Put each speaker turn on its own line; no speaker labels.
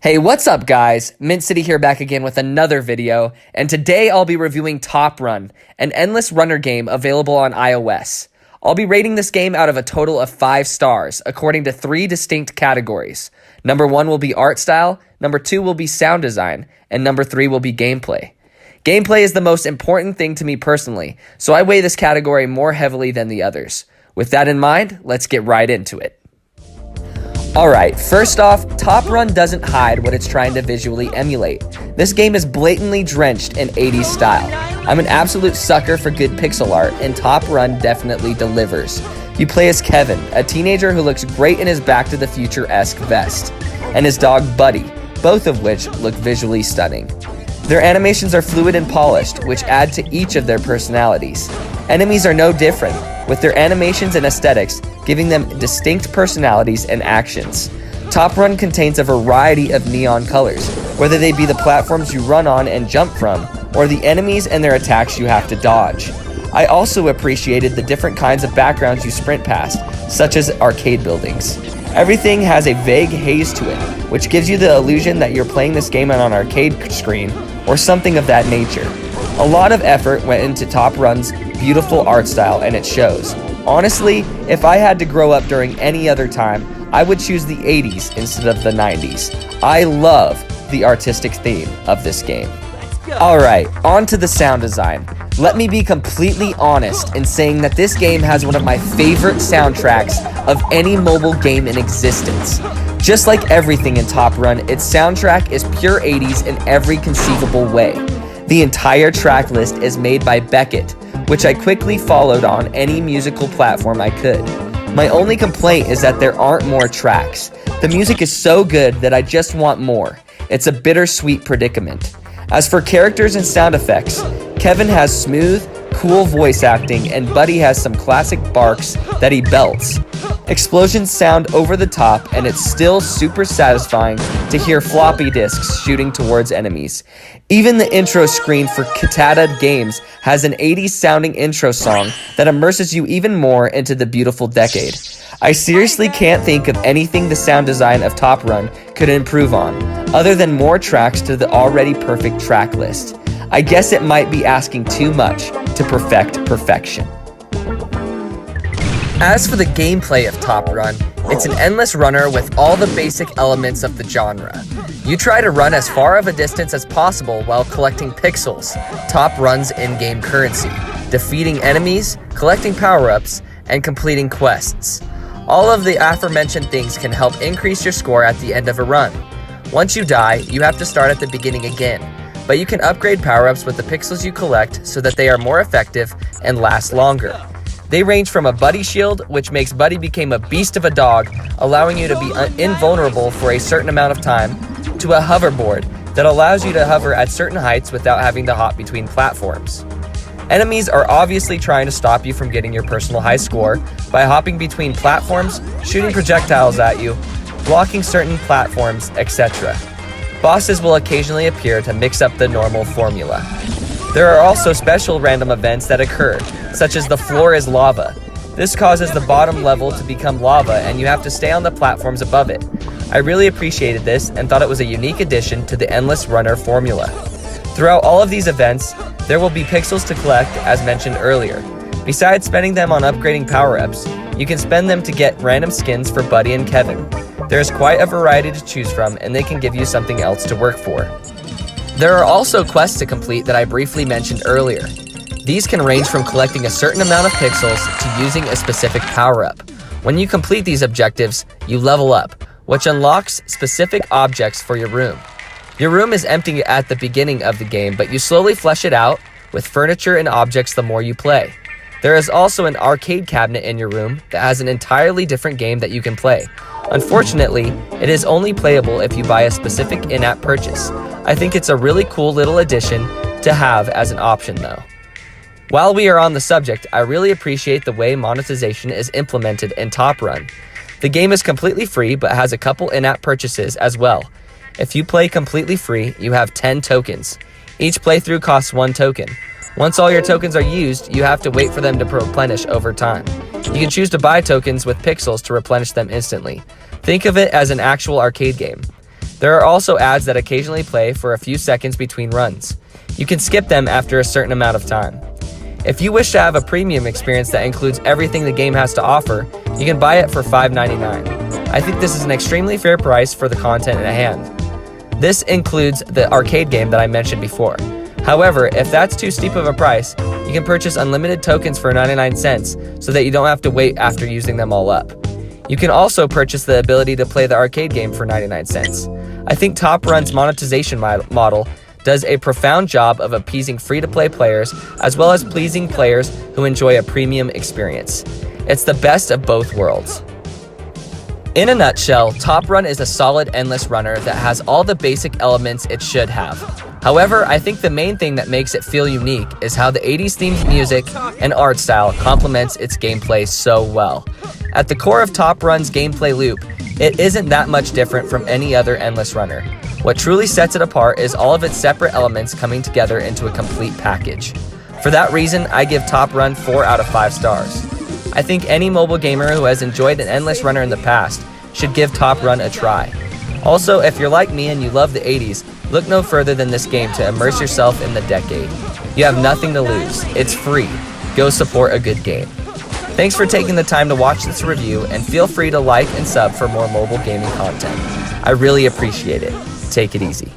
Hey, what's up guys? Mint City here back again with another video, and today I'll be reviewing Top Run, an endless runner game available on iOS. I'll be rating this game out of a total of 5 stars, according to 3 distinct categories. Number 1 will be art style, number 2 will be sound design, and number 3 will be gameplay. Gameplay is the most important thing to me personally, so I weigh this category more heavily than the others. With that in mind, let's get right into it. Alright, first off, Top Run doesn't hide what it's trying to visually emulate. This game is blatantly drenched in 80s style. I'm an absolute sucker for good pixel art, and Top Run definitely delivers. You play as Kevin, a teenager who looks great in his Back to the Future-esque vest, and his dog Buddy, both of which look visually stunning. Their animations are fluid and polished, which add to each of their personalities. Enemies are no different, with their animations and aesthetics giving them distinct personalities and actions. Top Run contains a variety of neon colors, whether they be the platforms you run on and jump from, or the enemies and their attacks you have to dodge. I also appreciated the different kinds of backgrounds you sprint past, such as arcade buildings. Everything has a vague haze to it, which gives you the illusion that you're playing this game on an arcade screen, or something of that nature. A lot of effort went into Top Run's beautiful art style, and it shows. Honestly, if I had to grow up during any other time, I would choose the 80s instead of the 90s. I love the artistic theme of this game. Alright, on to the sound design. Let me be completely honest in saying that this game has one of my favorite soundtracks of any mobile game in existence. Just like everything in Top Run, its soundtrack is pure 80s in every conceivable way. The entire track list is made by Beckett, which I quickly followed on any musical platform I could. My only complaint is that there aren't more tracks. The music is so good that I just want more. It's a bittersweet predicament. As for characters and sound effects, Kevin has smooth, cool voice acting, and Buddy has some classic barks that he belts. Explosions sound over the top, and it's still super satisfying to hear floppy disks shooting towards enemies. Even the intro screen for Katata Games has an 80s sounding intro song that immerses you even more into the beautiful decade. I seriously can't think of anything the sound design of Top Run could improve on, other than more tracks to the already perfect track list. I guess it might be asking too much to perfect perfection. As for the gameplay of Top Run, it's an endless runner with all the basic elements of the genre. You try to run as far of a distance as possible while collecting pixels, Top Run's in-game currency, defeating enemies, collecting power-ups, and completing quests. All of the aforementioned things can help increase your score at the end of a run. Once you die, you have to start at the beginning again, but you can upgrade power-ups with the pixels you collect so that they are more effective and last longer. They range from a Buddy shield, which makes Buddy become a beast of a dog, allowing you to be invulnerable for a certain amount of time, to a hoverboard that allows you to hover at certain heights without having to hop between platforms. Enemies are obviously trying to stop you from getting your personal high score by hopping between platforms, shooting projectiles at you, blocking certain platforms, etc. Bosses will occasionally appear to mix up the normal formula. There are also special random events that occur, such as the floor is lava. This causes the bottom level to become lava and you have to stay on the platforms above it. I really appreciated this and thought it was a unique addition to the Endless Runner formula. Throughout all of these events, there will be pixels to collect as mentioned earlier. Besides spending them on upgrading power-ups, you can spend them to get random skins for Buddy and Kevin. There is quite a variety to choose from and they can give you something else to work for. There are also quests to complete that I briefly mentioned earlier. These can range from collecting a certain amount of pixels to using a specific power-up. When you complete these objectives, you level up, which unlocks specific objects for your room. Your room is empty at the beginning of the game, but you slowly flesh it out with furniture and objects the more you play. There is also an arcade cabinet in your room that has an entirely different game that you can play. Unfortunately, it is only playable if you buy a specific in-app purchase. I think it's a really cool little addition to have as an option though. While we are on the subject, I really appreciate the way monetization is implemented in Top Run. The game is completely free but has a couple in-app purchases as well. If you play completely free, you have 10 tokens. Each playthrough costs 1 token. Once all your tokens are used, you have to wait for them to replenish over time. You can choose to buy tokens with pixels to replenish them instantly. Think of it as an actual arcade game. There are also ads that occasionally play for a few seconds between runs. You can skip them after a certain amount of time. If you wish to have a premium experience that includes everything the game has to offer, you can buy it for $5.99. I think this is an extremely fair price for the content at hand. This includes the arcade game that I mentioned before. However, if that's too steep of a price, you can purchase unlimited tokens for 99 cents so that you don't have to wait after using them all up. You can also purchase the ability to play the arcade game for 99 cents. I think Top Run's monetization model does a profound job of appeasing free-to-play players as well as pleasing players who enjoy a premium experience. It's the best of both worlds. In a nutshell, Top Run is a solid endless runner that has all the basic elements it should have. However, I think the main thing that makes it feel unique is how the 80s themed music and art style complements its gameplay so well. At the core of Top Run's gameplay loop, it isn't that much different from any other endless runner. What truly sets it apart is all of its separate elements coming together into a complete package. For that reason, I give Top Run 4 out of 5 stars. I think any mobile gamer who has enjoyed an endless runner in the past should give Top Run a try. Also, if you're like me and you love the 80s, look no further than this game to immerse yourself in the decade. You have nothing to lose. It's free. Go support a good game. Thanks for taking the time to watch this review, and feel free to like and sub for more mobile gaming content. I really appreciate it. Take it easy.